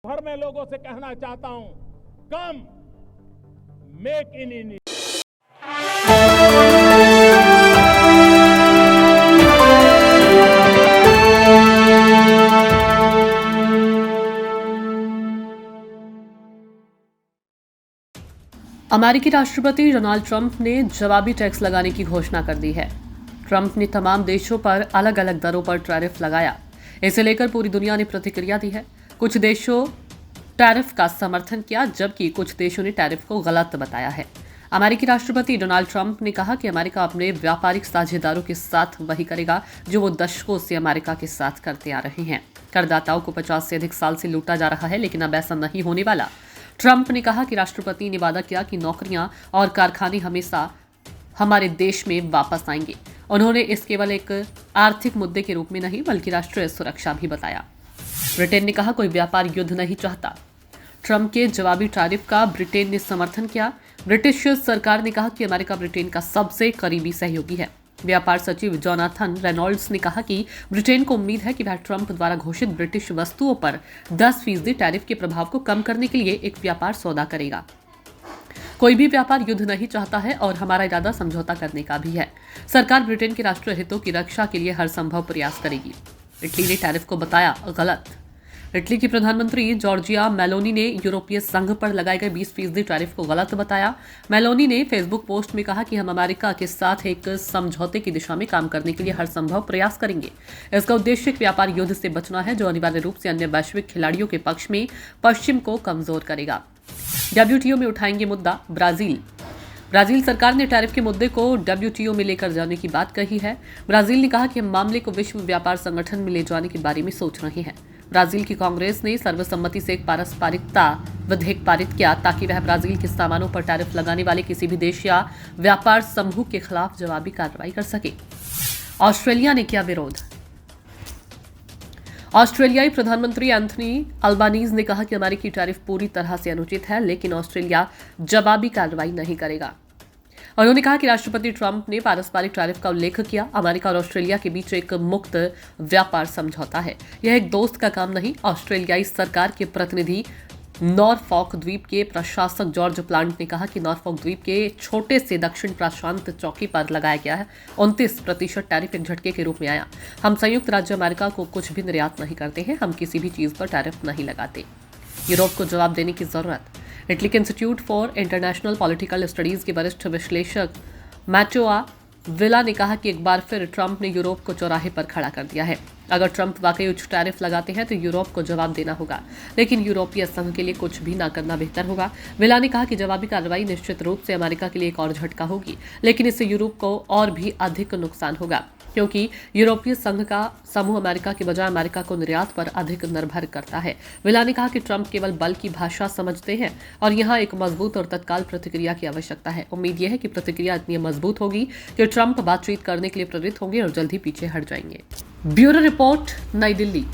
भर में लोगों से कहना चाहता हूं, कम मेक इन इंडिया। अमेरिकी राष्ट्रपति डोनाल्ड ट्रंप ने जवाबी टैक्स लगाने की घोषणा कर दी है। ट्रंप ने तमाम देशों पर अलग अलग दरों पर टैरिफ लगाया। इसे लेकर पूरी दुनिया ने प्रतिक्रिया दी है। कुछ देशों टैरिफ का समर्थन किया, जबकि कुछ देशों ने टैरिफ को गलत बताया है। अमेरिकी राष्ट्रपति डोनाल्ड ट्रंप ने कहा कि अमेरिका अपने व्यापारिक साझेदारों के साथ वही करेगा जो वो दशकों से अमेरिका के साथ करते आ रहे हैं। करदाताओं को 50 से अधिक साल से लूटा जा रहा है, लेकिन अब ऐसा नहीं होने वाला। ट्रंप ने कहा कि राष्ट्रपति ने वादा किया कि नौकरियां और कारखाने हमेशा हमारे देश में वापस आएंगे। उन्होंने इस केवल एक आर्थिक मुद्दे के रूप में नहीं बल्कि राष्ट्रीय सुरक्षा भी बताया। ब्रिटेन ने कहा कोई व्यापार युद्ध नहीं चाहता। ट्रंप के जवाबी टैरिफ का ब्रिटेन ने समर्थन किया। ब्रिटिश सरकार ने कहा कि अमेरिका ब्रिटेन का सबसे करीबी सहयोगी है। व्यापार सचिव जोनाथन रेनॉल्ड्स ने कहा कि ब्रिटेन को उम्मीद है कि वह ट्रंप द्वारा घोषित ब्रिटिश वस्तुओं पर 10% टैरिफ के प्रभाव को कम करने के लिए एक व्यापार सौदा करेगा। कोई भी व्यापार युद्ध नहीं चाहता है और हमारा इरादा समझौता करने का भी है। सरकार ब्रिटेन के राष्ट्रीय हितों की रक्षा के लिए हर संभव प्रयास करेगी। इटली ने टैरिफ को बताया गलत। इटली की प्रधानमंत्री जॉर्जिया मेलोनी ने यूरोपीय संघ पर लगाए गए 20% टैरिफ को गलत बताया। मेलोनी ने फेसबुक पोस्ट में कहा कि हम अमेरिका के साथ एक समझौते की दिशा में काम करने के लिए हर संभव प्रयास करेंगे। इसका उद्देश्य एक व्यापार युद्ध से बचना है जो अनिवार्य रूप से अन्य वैश्विक खिलाड़ियों के पक्ष में पश्चिम को कमजोर करेगा। डब्ल्यूटीओ में उठाएंगे मुद्दा ब्राजील सरकार ने टैरिफ के मुद्दे को डब्ल्यूटीओ में लेकर जाने की बात कही है। ब्राजील ने कहा कि हम मामले को विश्व व्यापार संगठन में ले जाने के बारे में सोच रहे हैं। ब्राजील की कांग्रेस ने सर्वसम्मति से एक पारस्परिकता विधेयक पारित किया ताकि वह ब्राजील के सामानों पर टैरिफ लगाने वाले किसी भी देश या व्यापार समूह के खिलाफ जवाबी कार्रवाई कर सके। ऑस्ट्रेलिया ने किया विरोध। ऑस्ट्रेलियाई प्रधानमंत्री एंथनी अल्बानीज ने कहा कि अमेरिकी टैरिफ पूरी तरह से अनुचित है, लेकिन ऑस्ट्रेलिया जवाबी कार्रवाई नहीं करेगा। उन्होंने कहा कि राष्ट्रपति ट्रंप ने पारस्परिक टैरिफ का उल्लेख किया। अमेरिका और ऑस्ट्रेलिया के बीच एक मुक्त व्यापार समझौता है, यह एक दोस्त का काम नहीं। ऑस्ट्रेलियाई सरकार के प्रतिनिधि नॉरफॉक द्वीप के प्रशासक जॉर्ज प्लांट ने कहा कि नॉरफॉक द्वीप के छोटे से दक्षिण प्रशांत चौकी पर लगाया गया है 29% टैरिफ एक झटके के रूप में आया। हम संयुक्त राज्य अमेरिका को कुछ भी निर्यात नहीं करते हैं, हम किसी भी चीज पर टैरिफ नहीं लगाते। यूरोप को जवाब देने की जरूरत। इटली के institute for international political studies के वरिष्ठ विश्लेषक मैटोआ विला ने कहा कि एक बार फिर ट्रंप ने यूरोप को चौराहे पर खड़ा कर दिया है। अगर ट्रंप वाकई उच्च टैरिफ लगाते हैं तो यूरोप को जवाब देना होगा, लेकिन यूरोपीय संघ के लिए कुछ भी न करना बेहतर होगा। विला ने कहा कि जवाबी कार्रवाई निश्चित रूप से अमेरिका के लिए एक और झटका होगी, लेकिन इससे यूरोप को और भी अधिक नुकसान होगा, क्योंकि यूरोपीय संघ का समूह अमेरिका के बजाय अमेरिका को निर्यात पर अधिक निर्भर करता है। विला ने कहा कि ट्रंप केवल बल की भाषा समझते हैं और यहाँ एक मजबूत और तत्काल प्रतिक्रिया की आवश्यकता है। उम्मीद यह है कि प्रतिक्रिया इतनी मजबूत होगी कि ट्रंप बातचीत करने के लिए प्रेरित होंगे और जल्द ही पीछे हट जाएंगे। ब्यूरो रिपोर्ट, नई दिल्ली।